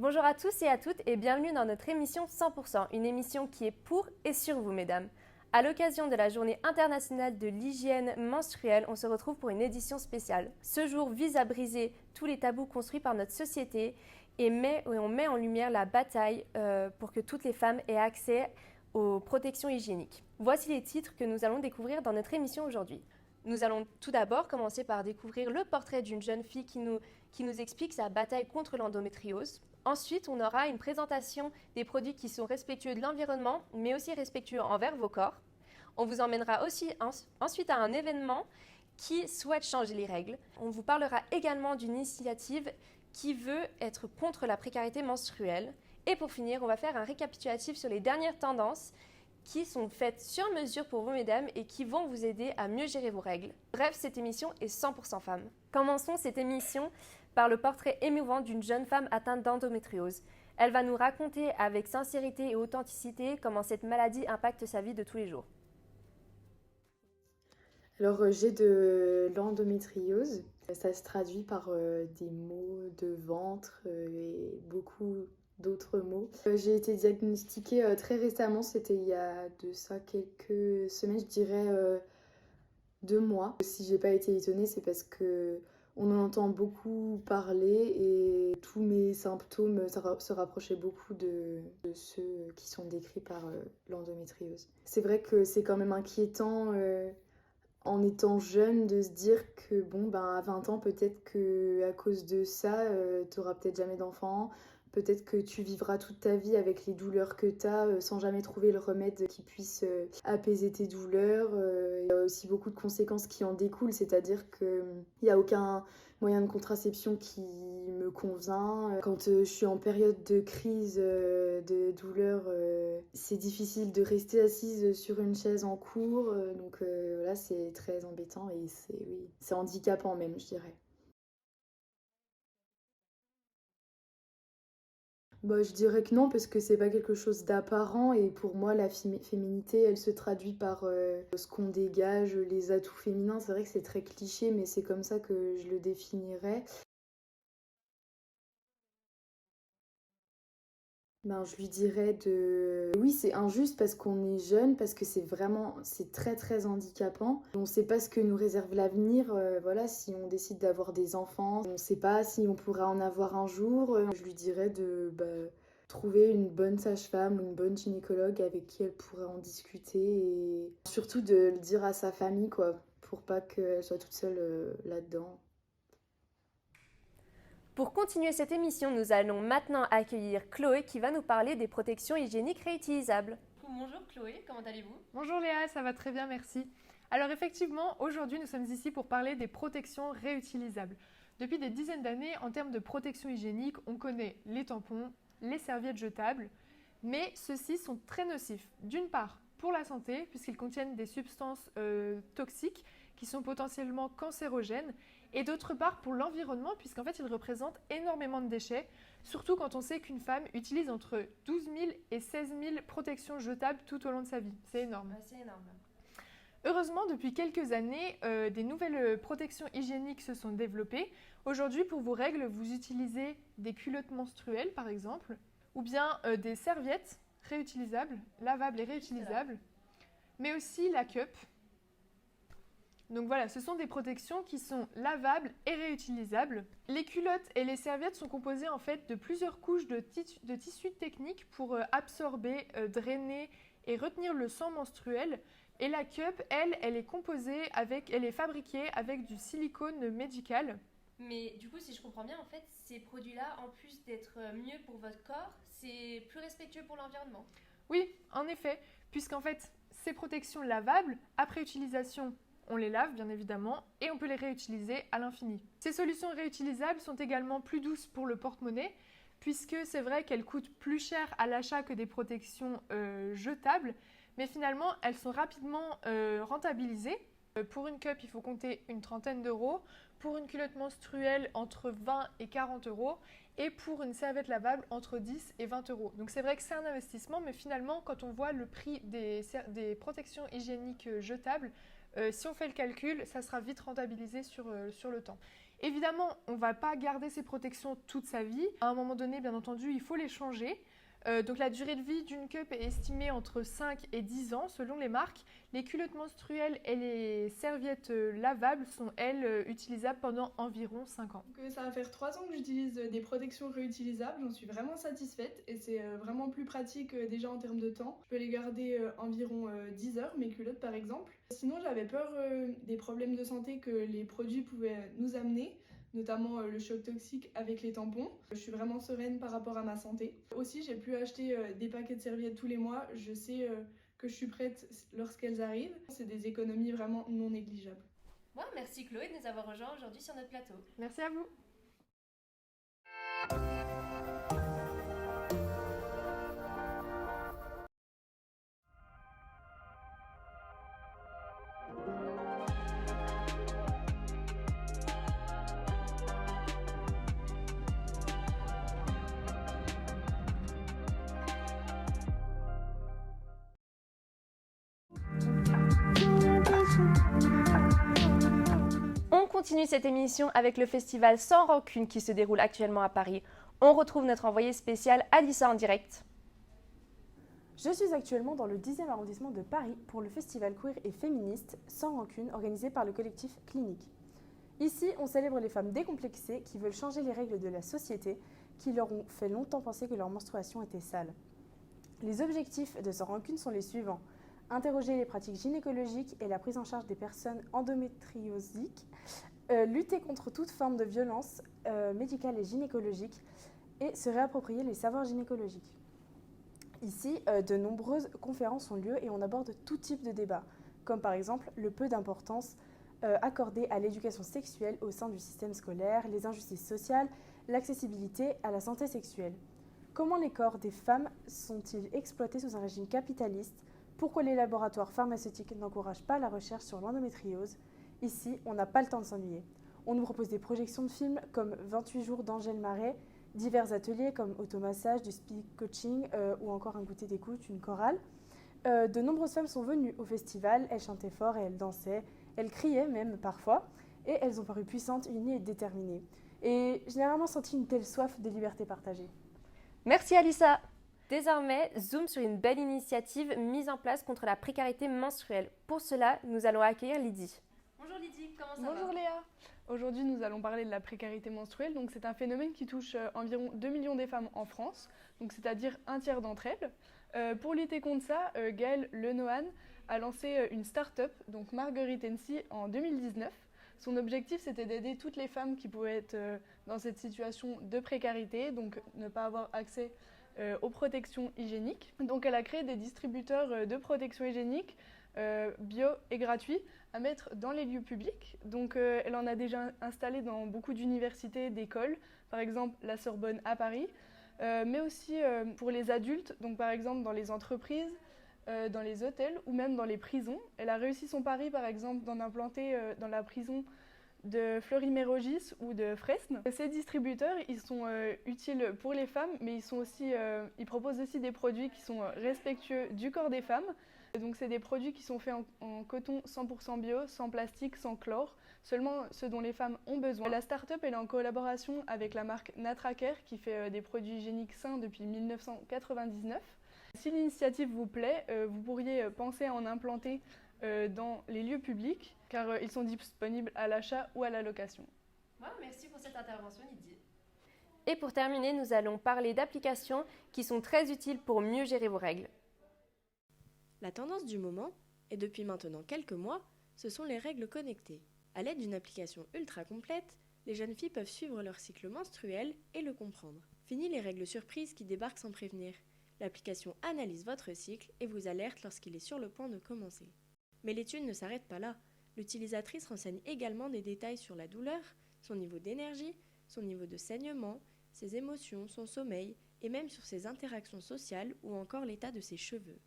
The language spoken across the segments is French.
Bonjour à tous et à toutes et bienvenue dans notre émission 100%, une émission qui est pour et sur vous, mesdames. À l'occasion de la Journée internationale de l'hygiène menstruelle, on se retrouve pour une édition spéciale. Ce jour vise à briser tous les tabous construits par notre société et on met en lumière la bataille pour que toutes les femmes aient accès aux protections hygiéniques. Voici les titres que nous allons découvrir dans notre émission aujourd'hui. Nous allons tout d'abord commencer par découvrir le portrait d'une jeune fille qui nous explique sa bataille contre l'endométriose. Ensuite, on aura une présentation des produits qui sont respectueux de l'environnement, mais aussi respectueux envers vos corps. On vous emmènera aussi ensuite à un événement qui souhaite changer les règles. On vous parlera également d'une initiative qui veut être contre la précarité menstruelle. Et pour finir, on va faire un récapitulatif sur les dernières tendances qui sont faites sur mesure pour vous, mesdames, et qui vont vous aider à mieux gérer vos règles. Bref, cette émission est 100% femmes. Commençons cette émission par le portrait émouvant d'une jeune femme atteinte d'endométriose. Elle va nous raconter avec sincérité et authenticité comment cette maladie impacte sa vie de tous les jours. Alors, j'ai de l'endométriose. Ça se traduit par des maux de ventre et beaucoup d'autres maux. J'ai été diagnostiquée très récemment, c'était il y a de ça quelques semaines, je dirais 2 mois. Si j'ai pas été étonnée, c'est parce que on en entend beaucoup parler et tous mes symptômes se rapprochaient beaucoup de ceux qui sont décrits par l'endométriose. C'est vrai que c'est quand même inquiétant en étant jeune de se dire que à 20 ans peut-être que à cause de ça t'auras peut-être jamais d'enfant, peut-être que tu vivras toute ta vie avec les douleurs que t'as sans jamais trouver le remède qui puisse apaiser tes douleurs. Il y a aussi beaucoup de conséquences qui en découlent, c'est-à-dire que il n'y a aucun moyen de contraception qui me convient. Quand je suis en période de crise, de douleur, c'est difficile de rester assise sur une chaise en cours. Donc voilà, c'est très embêtant et c'est handicapant même, je dirais. Je dirais que non, parce que c'est pas quelque chose d'apparent et pour moi, la féminité, elle se traduit par ce qu'on dégage, les atouts féminins. C'est vrai que c'est très cliché, mais c'est comme ça que je le définirais. Je lui dirais de... Oui, c'est injuste parce qu'on est jeune, parce que c'est très très handicapant. On ne sait pas ce que nous réserve l'avenir, voilà, si on décide d'avoir des enfants. On ne sait pas si on pourra en avoir un jour. Je lui dirais de trouver une bonne sage-femme ou une bonne gynécologue avec qui elle pourrait en discuter et surtout de le dire à sa famille, quoi, pour pas qu'elle soit toute seule là-dedans. Pour continuer cette émission, nous allons maintenant accueillir Chloé qui va nous parler des protections hygiéniques réutilisables. Bonjour Chloé, comment allez-vous ? Bonjour Léa, ça va très bien, merci. Alors effectivement, aujourd'hui nous sommes ici pour parler des protections réutilisables. Depuis des dizaines d'années, en termes de protection hygiénique, on connaît les tampons, les serviettes jetables, mais ceux-ci sont très nocifs. D'une part, pour la santé, puisqu'ils contiennent des substances toxiques qui sont potentiellement cancérogènes, et d'autre part pour l'environnement, puisqu'en fait ils représentent énormément de déchets, surtout quand on sait qu'une femme utilise entre 12 000 et 16 000 protections jetables tout au long de sa vie. C'est énorme. C'est énorme. Heureusement, depuis quelques années, des nouvelles protections hygiéniques se sont développées. Aujourd'hui, pour vos règles, vous utilisez des culottes menstruelles, par exemple, ou bien des serviettes réutilisables, lavables et réutilisables, mais aussi la cup. Donc voilà, ce sont des protections qui sont lavables et réutilisables. Les culottes et les serviettes sont composées en fait de plusieurs couches de tissu technique pour absorber, drainer et retenir le sang menstruel. Et la cup, elle est fabriquée avec du silicone médical. Mais du coup, si je comprends bien, en fait, ces produits-là, en plus d'être mieux pour votre corps, c'est plus respectueux pour l'environnement. Oui, en effet, puisqu'en fait, ces protections lavables, après utilisation, on les lave bien évidemment et on peut les réutiliser à l'infini. Ces solutions réutilisables sont également plus douces pour le porte-monnaie puisque c'est vrai qu'elles coûtent plus cher à l'achat que des protections jetables, mais finalement elles sont rapidement rentabilisées. Pour une cup, il faut compter une trentaine d'euros, pour une culotte menstruelle entre 20 et 40 euros et pour une serviette lavable entre 10 et 20 euros. Donc c'est vrai que c'est un investissement, mais finalement quand on voit le prix des protections hygiéniques jetables, si on fait le calcul, ça sera vite rentabilisé sur le temps. Évidemment, on ne va pas garder ces protections toute sa vie. À un moment donné, bien entendu, il faut les changer. Donc la durée de vie d'une cup est estimée entre 5 et 10 ans selon les marques. Les culottes menstruelles et les serviettes lavables sont, elles, utilisables pendant environ 5 ans. Donc, ça va faire 3 ans que j'utilise des protections réutilisables, j'en suis vraiment satisfaite et c'est vraiment plus pratique déjà en termes de temps. Je peux les garder environ 10 heures, mes culottes par exemple. Sinon j'avais peur des problèmes de santé que les produits pouvaient nous amener, notamment le choc toxique avec les tampons. Je suis vraiment sereine par rapport à ma santé. Aussi, j'ai pu acheter des paquets de serviettes tous les mois. Je sais que je suis prête lorsqu'elles arrivent. C'est des économies vraiment non négligeables. Bon, merci Chloé de nous avoir rejoints aujourd'hui sur notre plateau. Merci à vous. On continue cette émission avec le festival Sans Rancune qui se déroule actuellement à Paris. On retrouve notre envoyée spéciale Alissa en direct. Je suis actuellement dans le 10e arrondissement de Paris pour le festival queer et féministe Sans Rancune organisé par le collectif Clinique. Ici, on célèbre les femmes décomplexées qui veulent changer les règles de la société qui leur ont fait longtemps penser que leur menstruation était sale. Les objectifs de Sans Rancune sont les suivants. Interroger les pratiques gynécologiques et la prise en charge des personnes endométriosiques, lutter contre toute forme de violence médicale et gynécologique et se réapproprier les savoirs gynécologiques. Ici, de nombreuses conférences ont lieu et on aborde tout type de débats, comme par exemple le peu d'importance accordée à l'éducation sexuelle au sein du système scolaire, les injustices sociales, l'accessibilité à la santé sexuelle. Comment les corps des femmes sont-ils exploités sous un régime capitaliste ? Pourquoi les laboratoires pharmaceutiques n'encouragent pas la recherche sur l'endométriose ? Ici, on n'a pas le temps de s'ennuyer. On nous propose des projections de films comme 28 jours d'Angèle Marais, divers ateliers comme automassage, du speak coaching ou encore un goûter d'écoute, une chorale. De nombreuses femmes sont venues au festival, elles chantaient fort et elles dansaient, elles criaient même parfois, et elles ont paru puissantes, unies et déterminées. Et j'ai généralement senti une telle soif de liberté partagée. Merci Alissa. Désormais, zoom sur une belle initiative mise en place contre la précarité menstruelle. Pour cela, nous allons accueillir Lydie. Bonjour Lydie, comment ça va ? Bonjour Léa. Aujourd'hui, nous allons parler de la précarité menstruelle. Donc, c'est un phénomène qui touche environ 2 millions de femmes en France, donc c'est-à-dire un tiers d'entre elles. Pour lutter contre ça, Gaëlle Lenohan a lancé une start-up, donc Marguerite NC, en 2019. Son objectif, c'était d'aider toutes les femmes qui pouvaient être dans cette situation de précarité, donc ne pas avoir accès aux protections hygiéniques. Donc elle a créé des distributeurs de protection hygiénique bio et gratuits à mettre dans les lieux publics. Donc elle en a déjà installé dans beaucoup d'universités, d'écoles, par exemple la Sorbonne à Paris, mais aussi pour les adultes, donc par exemple dans les entreprises, dans les hôtels ou même dans les prisons. Elle a réussi son pari par exemple d'en implanter dans la prison de Fleury-Mérogis ou de Fresnes. Ces distributeurs, ils sont utiles pour les femmes, mais ils proposent aussi des produits qui sont respectueux du corps des femmes. Donc c'est des produits qui sont faits en coton 100% bio, sans plastique, sans chlore, seulement ce dont les femmes ont besoin. La start-up elle est en collaboration avec la marque Natracare qui fait des produits hygiéniques sains depuis 1999. Si l'initiative vous plaît, vous pourriez penser à en implanter dans les lieux publics, car ils sont disponibles à l'achat ou à la location. Ouais, merci pour cette intervention Lydie. Et pour terminer, nous allons parler d'applications qui sont très utiles pour mieux gérer vos règles. La tendance du moment, et depuis maintenant quelques mois, ce sont les règles connectées. À l'aide d'une application ultra complète, les jeunes filles peuvent suivre leur cycle menstruel et le comprendre. Fini les règles surprises qui débarquent sans prévenir. L'application analyse votre cycle et vous alerte lorsqu'il est sur le point de commencer. Mais l'étude ne s'arrête pas là. L'utilisatrice renseigne également des détails sur la douleur, son niveau d'énergie, son niveau de saignement, ses émotions, son sommeil et même sur ses interactions sociales ou encore l'état de ses cheveux.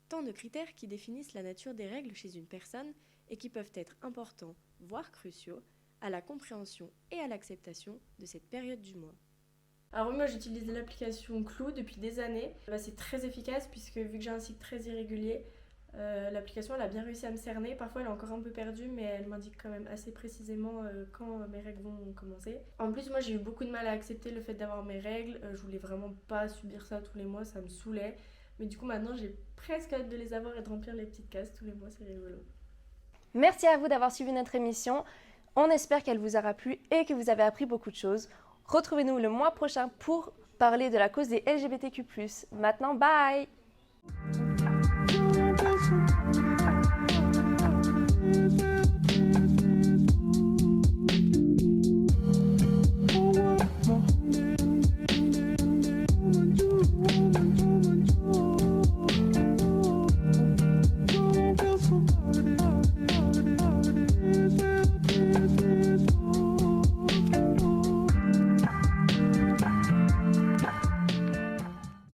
Tant de critères qui définissent la nature des règles chez une personne et qui peuvent être importants, voire cruciaux, à la compréhension et à l'acceptation de cette période du mois. Alors moi j'utilise l'application Clou depuis des années. C'est très efficace puisque vu que j'ai un cycle très irrégulier, L'application, elle a bien réussi à me cerner. Parfois, elle est encore un peu perdue, mais elle m'indique quand même assez précisément quand mes règles vont commencer. En plus, moi, j'ai eu beaucoup de mal à accepter le fait d'avoir mes règles. Je voulais vraiment pas subir ça tous les mois, ça me saoulait. Mais du coup, maintenant, j'ai presque hâte de les avoir et de remplir les petites cases tous les mois, c'est rigolo. Merci à vous d'avoir suivi notre émission. On espère qu'elle vous aura plu et que vous avez appris beaucoup de choses. Retrouvez-nous le mois prochain pour parler de la cause des LGBTQ+. Maintenant, bye!